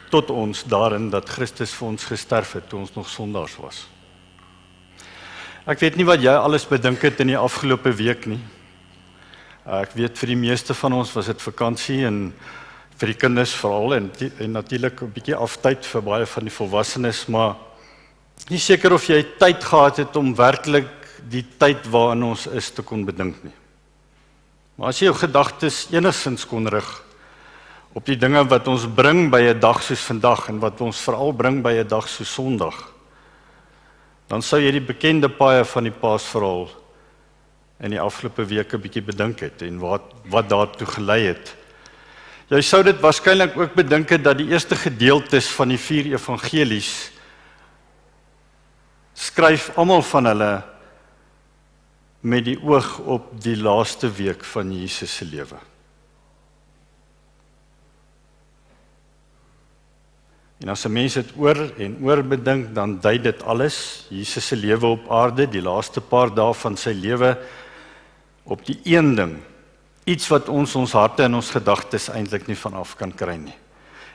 tot ons daarin dat Christus vir ons gesterf het toe ons nog sondaars was. Ek weet nie wat jy alles bedink het in die afgelope week nie. Ek weet vir die meeste van ons was dit vakansie en vir die kinders veral en natuurlik 'n bietjie aftyd vir baie van die volwassenes, maar nie seker of jy tyd gehad het om werklik die tyd waarin ons is te kon bedink nie. Maar as jy jou gedagtes enigstens kon rig op die dinge wat ons bring by 'n dag soos vandag en wat ons veral bring by 'n dag soos Sondag, dan sou jy die bekende paaie van die Paasverhaal in die afgelope week 'n bietjie bedink het en wat daartoe gelei het. Jy sou dit waarskynlik ook bedink het dat die eerste gedeeltes van die 4 evangelies skryf almal van hulle met die oog op die laaste week van Jesus se lewe. En as 'n mens dit oor en oor bedink, dan dui dit alles, Jesus se lewe op aarde, die laaste paar dae van sy lewe, op die een ding, iets wat ons harte en ons gedagtes eintlik nie vanaf kan kry nie.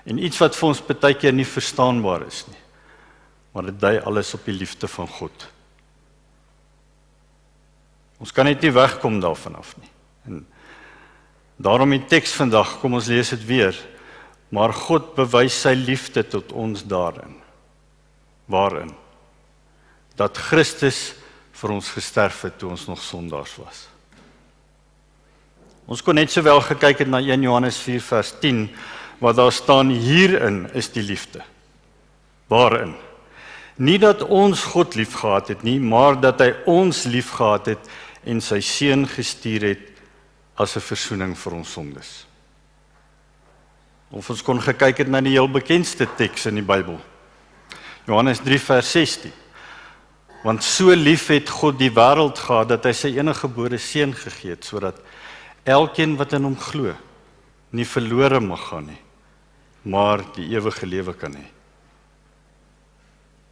En iets wat vir ons baie keer nie verstaanbaar is nie. Maar dit dui alles op die liefde van God. Ons kan net nie wegkom daarvan af nie. En daarom die teks vandag, kom ons lees dit weer. Maar God bewys sy liefde tot ons daarin. Waarin? Dat Christus vir ons gesterf het toe ons nog sondaars was. Ons kon net sowel gekyk het na 1 Johannes 4 vers 10, waar daar staan, hierin is die liefde. Waarin? Nie dat ons God lief gehad het nie, maar dat hy ons lief gehad het en sy seun gestuur het as 'n versoening vir ons sondes. Of ons kon gekyk het na die heel bekendste teks in die Bybel. Johannes 3 vers 16. Want so lief het God die wêreld gehad dat hy sy eniggebore seun gegee het, sodat elkeen wat in hom glo, nie verlore mag gaan nie, maar die ewige lewe kan hê.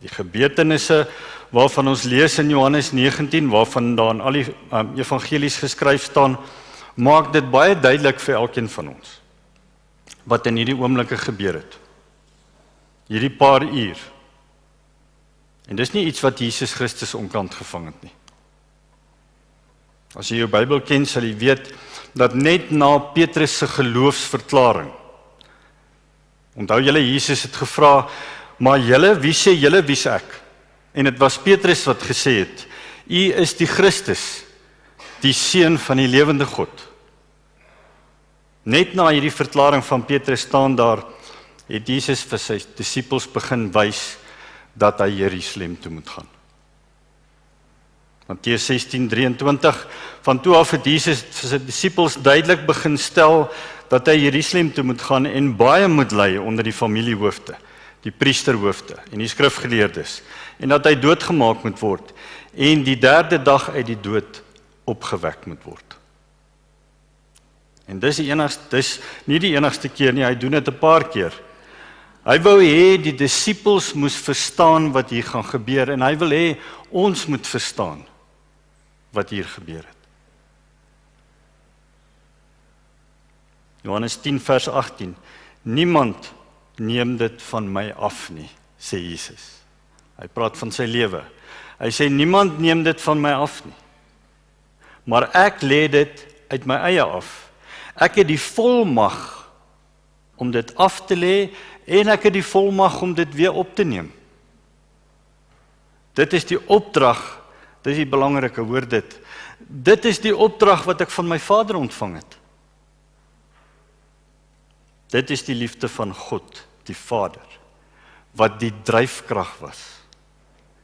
Die gebeurtenisse waarvan ons lees in Johannes 19, waarvan daar in al die evangelies geskryf staan, maak dit baie duidelik vir elkeen van ons, wat in hierdie oomblikke gebeur het. Hierdie paar uur. En dis nie iets wat Jesus Christus onkant gevang het nie. As jy jou Bybel ken, sal jy weet, dat net na Petrus se geloofsverklaring, onthou julle, Jesus het gevra, maar julle, wie sê julle, wie's ek? En dit was Petrus wat gesê het, U is die Christus, die seun van die lewende God. Net na hierdie verklaring van Petrus staan daar, het Jesus vir sy disippels begin wys, dat hy Jerusalem toe moet gaan. Matteus 16:23, van toe af het Jesus vir sy disippels duidelik begin stel, dat hy Jerusalem toe moet gaan en baie moet ly onder die familiehoofde, die priesterhoofde en die skrifgeleerdes, en dat hy doodgemaak moet word, en die 3de dag uit die dood opgewek moet word. En dis nie die enigste keer nie, hy doen dit 'n paar keer. Hy wou hê die disippels moes verstaan wat hier gaan gebeur, en hy wil hê ons moet verstaan wat hier gebeur het. Johannes 10 vers 18, niemand neem dit van my af nie, sê Jesus. Hy praat van sy lewe. Hy sê, niemand neem dit van my af nie. Maar ek lê dit uit my eie af. Ek het die volmag om dit af te lê, en ek het die volmag om dit weer op te neem. Dit is die opdrag, dit is die belangrike woord dit. Dit is die opdrag wat ek van my Vader ontvang het. Dit is die liefde van God, die Vader, wat die dryfkrag was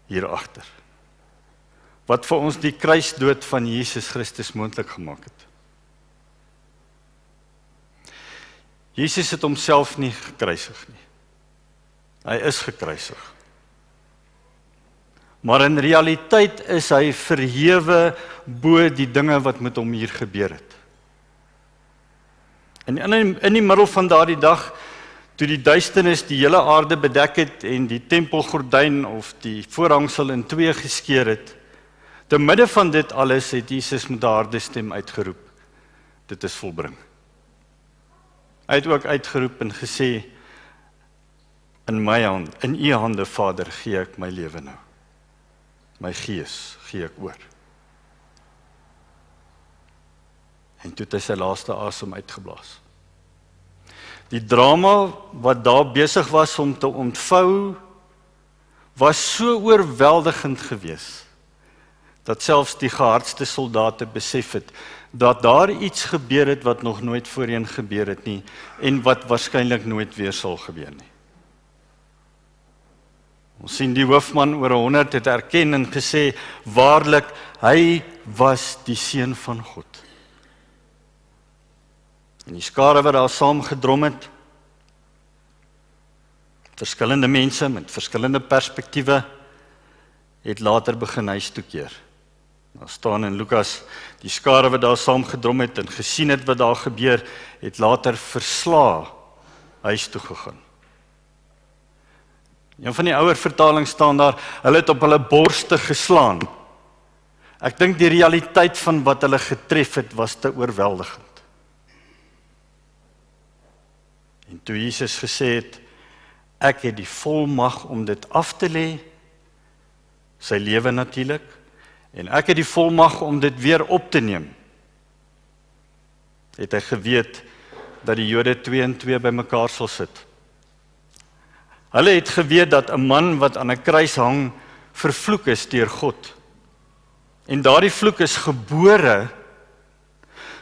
hierachter. Wat vir ons die kruisdood van Jesus Christus moontlik gemaak het. Jesus het homself nie gekruisig nie. Hy is gekruisig. Maar in realiteit is hy verhewe bo die dinge wat met hom hier gebeur het. En in die middel van daardie dag, toe die duisternis die hele aarde bedek het en die tempelgordyn of die voorhangsel in 2 geskeur het, te midde van dit alles het Jesus met 'n harde stem uitgeroep, dit is volbring. Hy het ook uitgeroep en gesê, in my hand, in U hande, Vader, gee ek my lewe nou. My gees gee ek oor. En toe het hy sy laaste asem uitgeblaas. Die drama wat daar besig was om te ontvou, was so oorweldigend geweest, dat selfs die gehardste soldate besef het, dat daar iets gebeur het wat nog nooit voorheen gebeur het nie, en wat waarskynlik nooit weer sal gebeur nie. Ons sien die hoofman oor 100 het erken en gesê, waarlik, hy was die seun van God. En die skare wat daar saam gedrom het, verskillende mense met verskillende perspektiewe, het later begin huis toe keer. Daar staan in Lukas, die skare wat daar saam gedrom het en gesien het wat daar gebeur, het later versla huis toe gegaan. Een van die ouer vertalings staan daar, hulle het op hulle borste geslaan. Ek dink die realiteit van wat hulle getref het, was te oorweldigend. En toe Jesus gesê het, ek het die volmag om dit af te lê, sy lewe natuurlik, en ek het die volmag om dit weer op te neem, het hy geweet dat die Jode 2 en 2 by mekaar sal sit. Hulle het geweet dat 'n man wat aan 'n kruis hang, vervloek is deur God. En daardie vloek is gebore,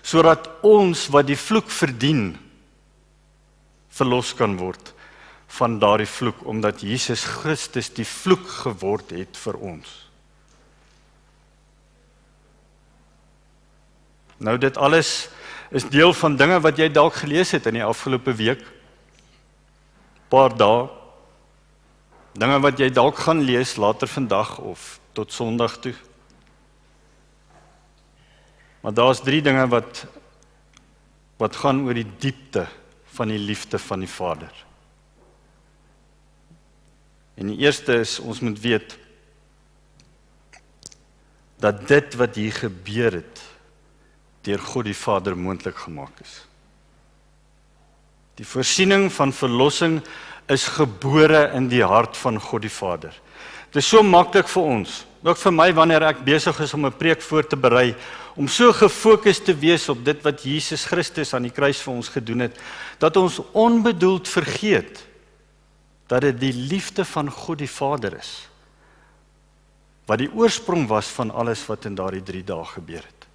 sodat ons wat die vloek verdien, verlos kan word van daardie vloek, omdat Jesus Christus die vloek geword het vir ons. Nou dit alles is deel van dinge wat jy dalk gelees het in die afgelope week, paar dae, dinge wat jy dalk gaan lees later vandag of tot Sondag toe. Maar daar's 3 dinge wat gaan oor die diepte van die liefde van die Vader. En die eerste is, ons moet weet, dat dit wat hier gebeur het, deur God die Vader moontlik gemaak is. Die voorsiening van verlossing is gebore in die hart van God die Vader. Dit is so maklik vir ons, ook vir my wanneer ek besig is om 'n preek voor te berei, om so gefokus te wees op dit wat Jesus Christus aan die kruis vir ons gedoen het, dat ons onbedoeld vergeet dat dit die liefde van God die Vader is, wat die oorsprong was van alles wat in daardie 3 dae gebeur het.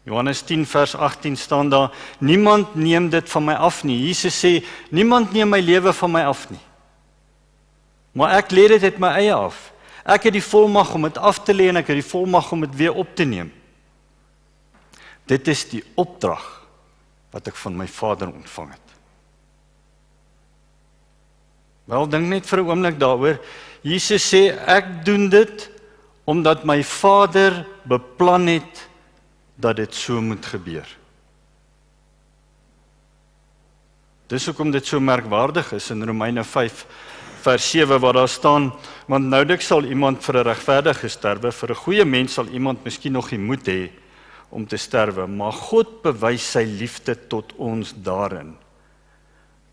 Johannes 10 vers 18 staan daar, niemand neem dit van my af nie. Jesus sê, niemand neem my lewe van my af nie. Maar ek lê dit uit my eie af. Ek het die volmag om dit af te lê en ek het die volmag om dit weer op te neem. Dit is die opdrag wat ek van my Vader ontvang het. Wel, dink net vir 'n oomblik daaroor. Jesus sê, ek doen dit omdat my Vader beplan het dat dit so moet gebeur. Dis hoekom dit so merkwaardig is in Romeine 5 vers 7 waar daar staan, want noudiks sal iemand vir 'n regverdige sterwe, vir 'n goeie mens sal iemand miskien nog die moed hê om te sterwe, maar God bewys sy liefde tot ons daarin,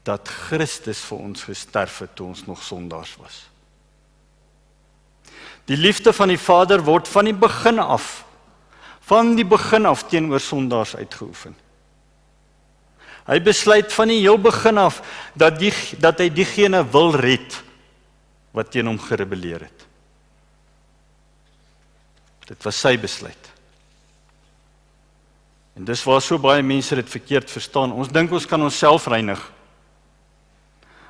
dat Christus vir ons gesterf het toe ons nog sondaars was. Die liefde van die Vader word van die begin af teenoor sondaars uitgeoefen. Hy besluit van die heel begin af dat hy diegene wil red wat teen hom gerebelleer het. Dit was sy besluit. En dis waar so baie mense dit verkeerd verstaan. Ons dink ons kan onsself reinig.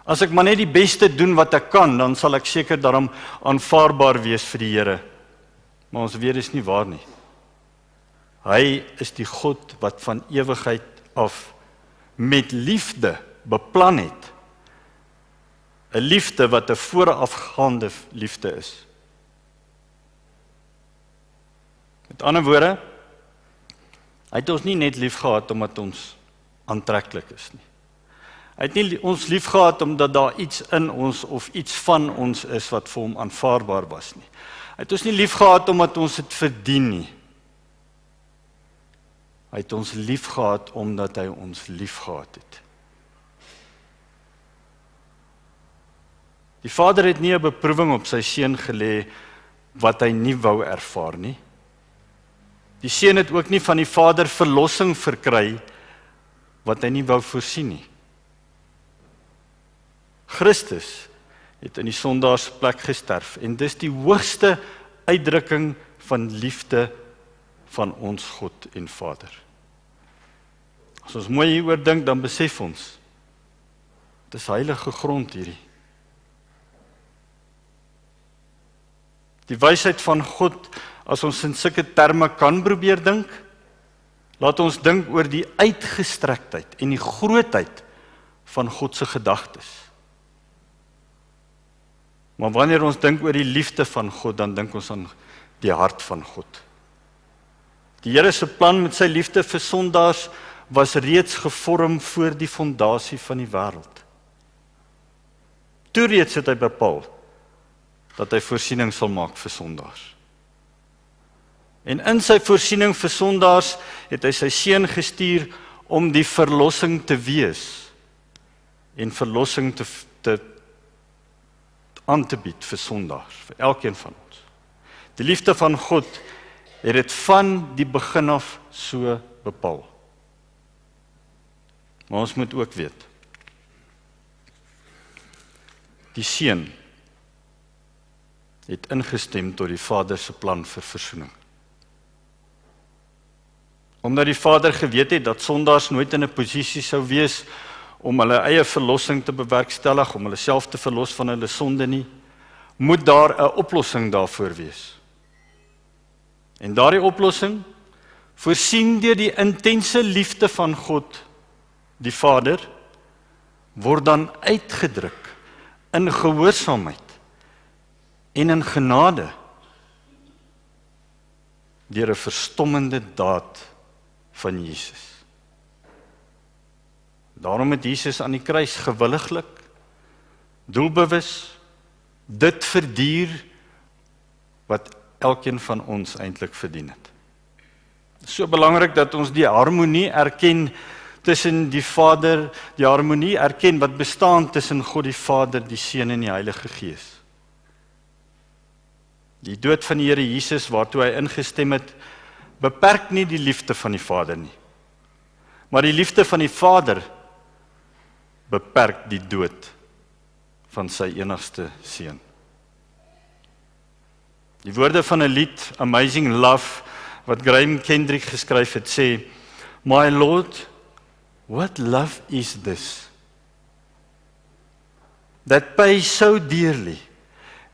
As ek maar net die beste doen wat ek kan, dan sal ek seker daarom aanvaarbaar wees vir die Here. Maar ons weet dis nie waar nie. Hy is die God wat van ewigheid af met liefde beplan het. 'n Liefde wat 'n voorafgaande liefde is. Met ander woorde, hy het ons nie net lief gehad omdat ons aantreklik is nie. Hy het nie ons lief gehad omdat daar iets in ons of iets van ons is wat vir hom aanvaarbaar was nie. Hy het ons nie lief gehad omdat ons dit verdien nie. Hy het ons lief gehad omdat hy ons lief gehad het. Die Vader het nie 'n beproewing op sy seun gelê wat hy nie wou ervaar nie. Die seun het ook nie van die Vader verlossing verkry wat hy nie wou voorsien nie. Christus het in die sondaar se plek gesterf en dis die hoogste uitdrukking van liefde van ons God en Vader. As ons mooi hieroor dink, dan besef ons, dis heilige grond hierdie. Die wysheid van God, as ons in sulke terme kan probeer dink, laat ons dink oor die uitgestrektheid en die grootheid van God se gedagtes. Maar wanneer ons dink oor die liefde van God, dan dink ons aan die hart van God. Die Here se plan met sy liefde vir sondaars was reeds gevorm voor die fondasie van die wêreld. Toe reeds het hy bepaal dat hy voorsiening sal maak vir sondaars. En in sy voorsiening vir sondaars het hy sy seun gestuur om die verlossing te wees en verlossing aan te bied vir sondaars, vir elkeen van ons. Die liefde van God het dit van die begin af so bepaal. Maar ons moet ook weet, die seun het ingestem tot die Vader se plan vir versoening. Omdat die Vader geweet het dat sondaars nooit in 'n posisie sou wees om hulle eie verlossing te bewerkstellig, om hulle self te verlos van hulle sonde nie, moet daar 'n oplossing daarvoor wees. En daardie oplossing, voorsien deur die intense liefde van God, die Vader, word dan uitgedruk in gehoorsaamheid en in genade deur 'n verstommende daad van Jesus. Daarom het Jesus aan die kruis gewilliglik, doelbewus, dit verduur wat elkeen van ons eintlik verdien het. So belangrik dat ons die harmonie erken tussen die Vader, die harmonie erken wat bestaan tussen God die Vader, die Seun en die Heilige Gees. Die dood van die Here Jesus waartoe hy ingestem het, beperk nie die liefde van die Vader nie. Maar die liefde van die Vader beperk die dood van sy enigste seun. Die woorde van 'n lied, Amazing Love, wat Graham Kendrick geskryf het, sê, My Lord, what love is this? That pays so dearly,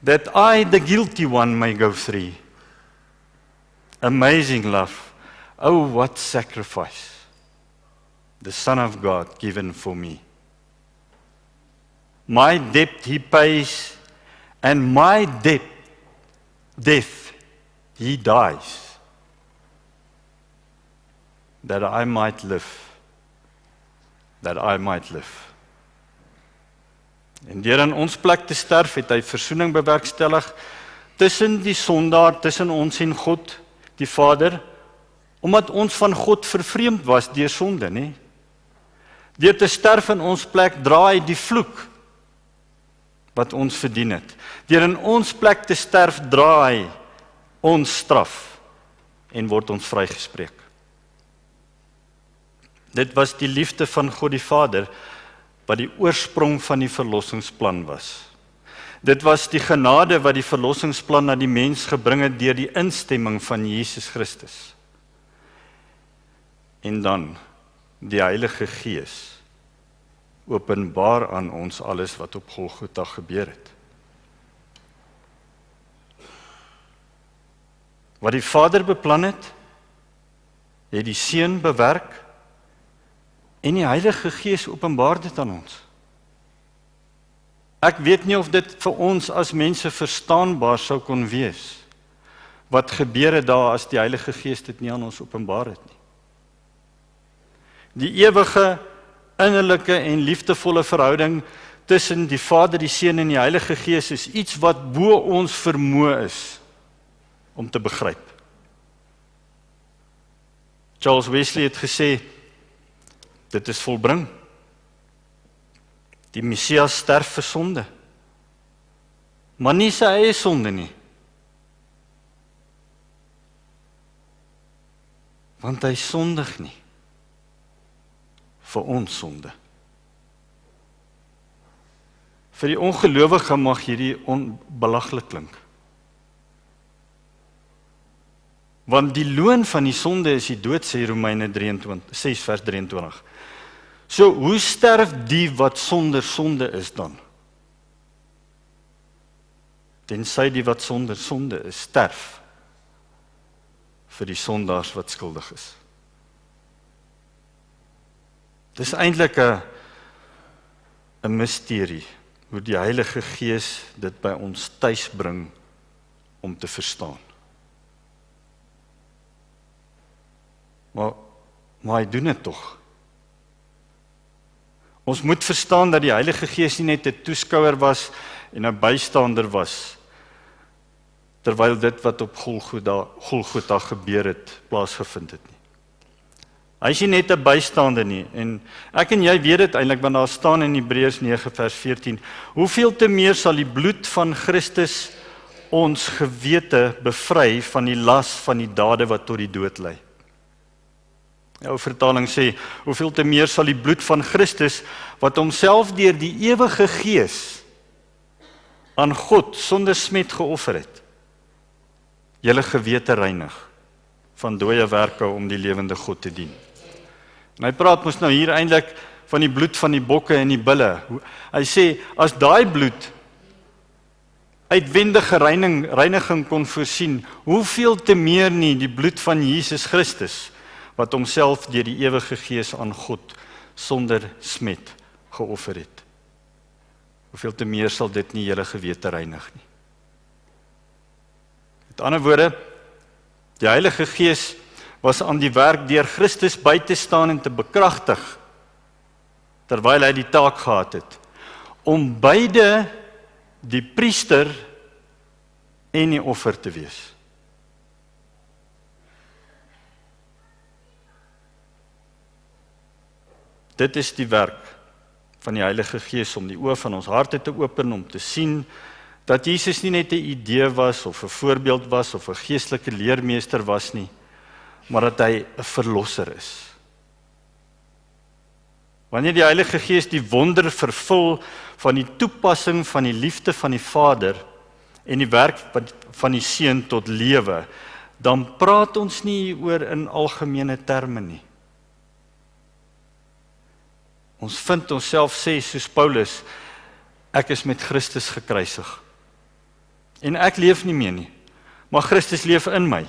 that I, the guilty one, may go free. Amazing love, oh what sacrifice, the Son of God given for me. My debt he pays, and my death he dies, that I might live, En deur in ons plek te sterf, het hy versoening bewerkstellig tussen die sondaar, tussen ons en God, die Vader, omdat ons van God vervreemd was deur sonde, nie? Deur te sterf in ons plek dra hy die vloek wat ons verdien het. Deur in ons plek te sterf dra hy ons straf en word ons vrygespreek. Dit was die liefde van God die Vader wat die oorsprong van die verlossingsplan was. Dit was die genade wat die verlossingsplan na die mens gebring het deur die instemming van Jesus Christus. En dan die Heilige Gees openbaar aan ons alles wat op Golgotha gebeur het. Wat die Vader beplan het die Seun bewerk en die Heilige Gees openbaar dit aan ons. Ek weet nie of dit vir ons as mense verstaanbaar sou kon wees. Wat gebeur het daar as die Heilige Gees dit nie aan ons openbaar het nie. Die ewige, innerlike en liefdevolle verhouding tussen die Vader, die Seun en die Heilige Gees is iets wat bo ons vermoë is om te begryp. Charles Wesley het gesê, dit is volbring. Die Messias sterf vir sonde. maar nie sy eie sonde nie. Want hy sondig nie vir ons sonde. Vir die ongelowige mag hierdie onbelaglik klink. Want die loon van die sonde is die dood, sê Romeine 6 vers 23. So, hoe sterf die wat sonder sonde is dan? Tensy die wat sonder sonde is, sterf vir die sondaars wat skuldig is. Dis eintlik 'n misterie, hoe die Heilige Gees dit by ons tuis bring om te verstaan. Maar hy doen dit tog. Ons moet verstaan dat die Heilige Gees nie net 'n toeskouer was en 'n bystander was, terwyl dit wat op Golgotha gebeur het, plaasgevind het nie. Hy is nie net 'n bystander nie, en ek en jy weet dit eintlik, want daar staan in Hebreërs 9 vers 14, hoeveel te meer sal die bloed van Christus ons gewete bevry van die las van die dade wat tot die dood lei. Jou vertaling sê, hoeveel te meer sal die bloed van Christus, wat homself deur die ewige Gees aan God sonder smet geoffer het, julle gewete reinig van dooie werke om die lewende God te dien. En hy praat mos nou hier eintlik van die bloed van die bokke en die bulle. Hy sê, as daai bloed uitwendige reiniging kon voorsien, hoeveel te meer nie die bloed van Jesus Christus, wat homself deur die ewige Gees aan God sonder smet geoffer het. Hoeveel te meer sal dit nie julle gewete reinig nie. Met ander woorde, die Heilige Gees was aan die werk deur Christus by te staan en te bekragtig, terwyl hy die taak gehad het, om beide die priester en die offer te wees. Dit is die werk van die Heilige Gees om die oë van ons harte te open, om te sien dat Jesus nie net 'n idee was of 'n voorbeeld was of 'n geestelike leermeester was nie, maar dat hy 'n verlosser is. Wanneer die Heilige Gees die wonder vervul van die toepassing van die liefde van die Vader en die werk van die Seun tot lewe, dan praat ons nie oor in algemene terme nie. Ons vind onsself sê soos Paulus, ek is met Christus gekruisig. En ek leef nie meer nie, maar Christus leef in my.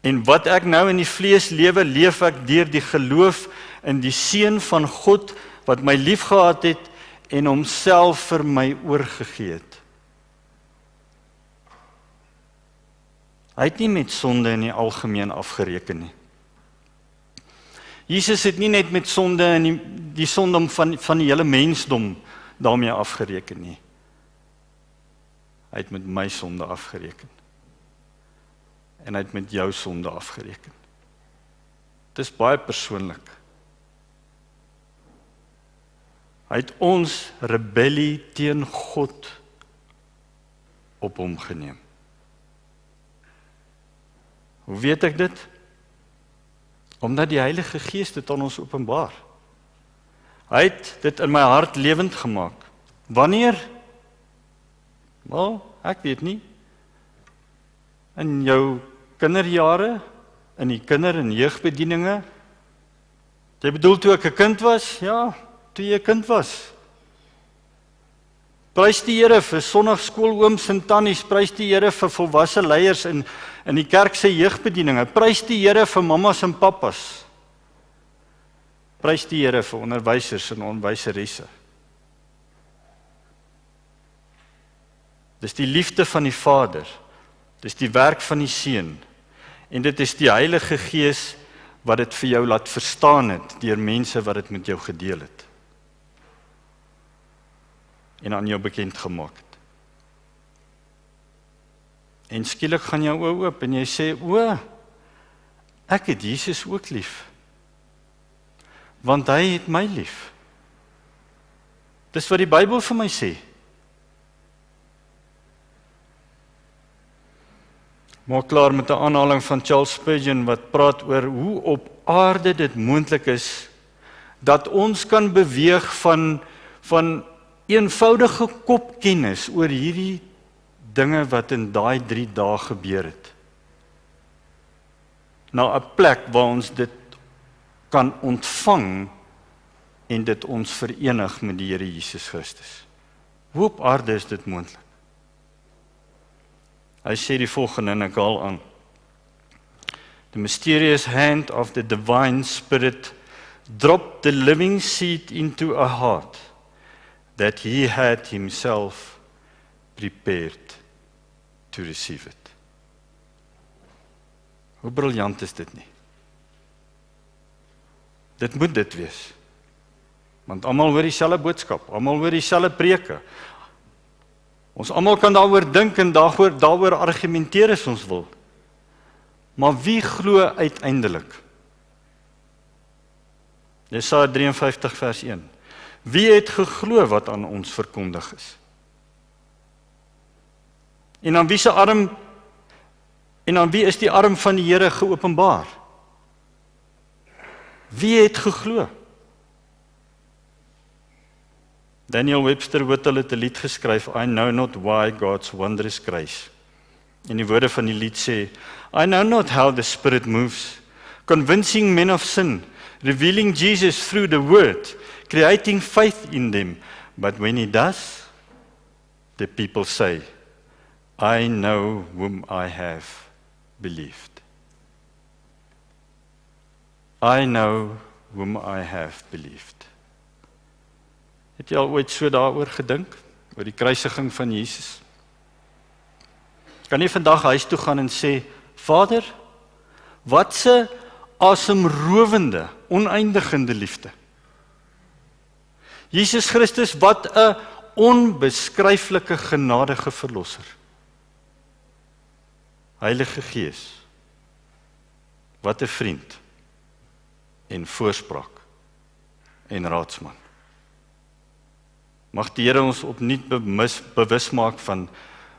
En wat ek nou in die vlees lewe, leef ek deur die geloof in die Seun van God, wat my liefgehad het en homself vir my oorgegee het. Hy het nie met sonde in die algemeen afgereken nie. Jesus het nie net met sonde en die sonde van die hele mensdom daarmee afgereken nie. Hy het met my sonde afgereken. En hy het met jou sonde afgereken. Dit is baie persoonlik. Hy het ons rebellie teen God op hom geneem. Hoe weet ek dit? Omdat die Heilige Gees dit aan ons openbaar. Hy het dit in my hart lewend gemaak. Wanneer? Wel, ek weet nie. In jou kinderjare, in die kinder- en jeugbedieninge. Jy bedoel toe ek 'n kind was? Ja, toe jy 'n kind was. Prys die Here vir sonnaarskoolooms en tannies, prys die Here vir volwasse leiers in die kerk se jeugbedieninge, prys die Here vir mammas en pappas. Prys die Here vir onderwysers en onderwyseresse. Dis die liefde van die Vader, dis die werk van die Seun, en dit is die Heilige Gees wat dit vir jou laat verstaan het, deur mense wat dit met jou gedeel het. En aan jou bekend gemaak het. En skielik gaan jou oë oop en jy sê, o, ek het Jesus ook lief. Want hy het my lief. Dis wat die Bybel vir my sê. Maak klaar met 'n aanhaling van Charles Spurgeon wat praat oor hoe op aarde dit moontlik is dat ons kan beweeg van eenvoudige kopkennis oor hierdie dinge wat in daai 3 dae gebeur het, na 'n plek waar ons dit kan ontvang en dit ons verenig met die Here Jesus Christus. Hoe op aarde is dit moontlik? Hy sê die volgende en ek haal aan. The mysterious hand of the divine spirit dropped the living seed into a heart that he had himself prepared to receive it. Hoe briljant is dit nie? Dit moet dit wees. Want almal hoor dieselfde boodskap, almal hoor dieselfde preke. Ons almal kan daaroor dink en daaroor argumenteer as ons wil. Maar wie glo uiteindelik? Jesaja 53 vers 1. Wie het geglo wat aan ons verkondig is? En aan wie is die arm van die Here geopenbaar? Wie het geglo? Daniel Webster Whittle het 'n lied geskryf, I know not why God's wondrous grace. En die woorde van die lied sê, I know not how the Spirit moves, convincing men of sin, revealing Jesus through the word, creating faith in them, but when he does, the people say, I know whom I have believed. I know whom I have believed. Het jy al ooit so daaroor gedink, oor die kruisiging van Jesus? Kan jy vandag huis toe gaan en sê, Vader, wat 'n asemrowende, oneindigende liefde. Jesus Christus, wat 'n onbeskryflike genadige verlosser. Heilige Gees, wat 'n vriend en voorspraak en raadsman. Mag die Here ons opnuut bewus maak van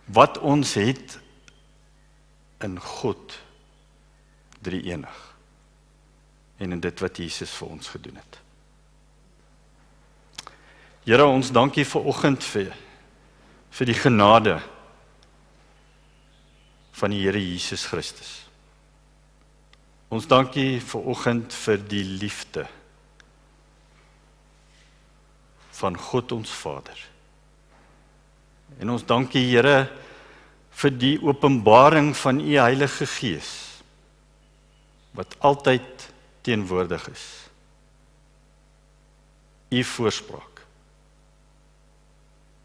wat ons het in God drie-enig en in dit wat Jesus vir ons gedoen het. Here, ons dankie vir oggend vir die genade van die Here Jesus Christus. Ons dankie vir oggend vir die liefde van God ons Vader. En ons dankie, Here, vir die openbaring van U Heilige Gees, wat altyd teenwoordig is. U voorspraak,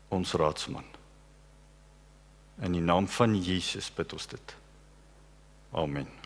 ons raadsman. In die naam van Jesus bid ons dit. Amen.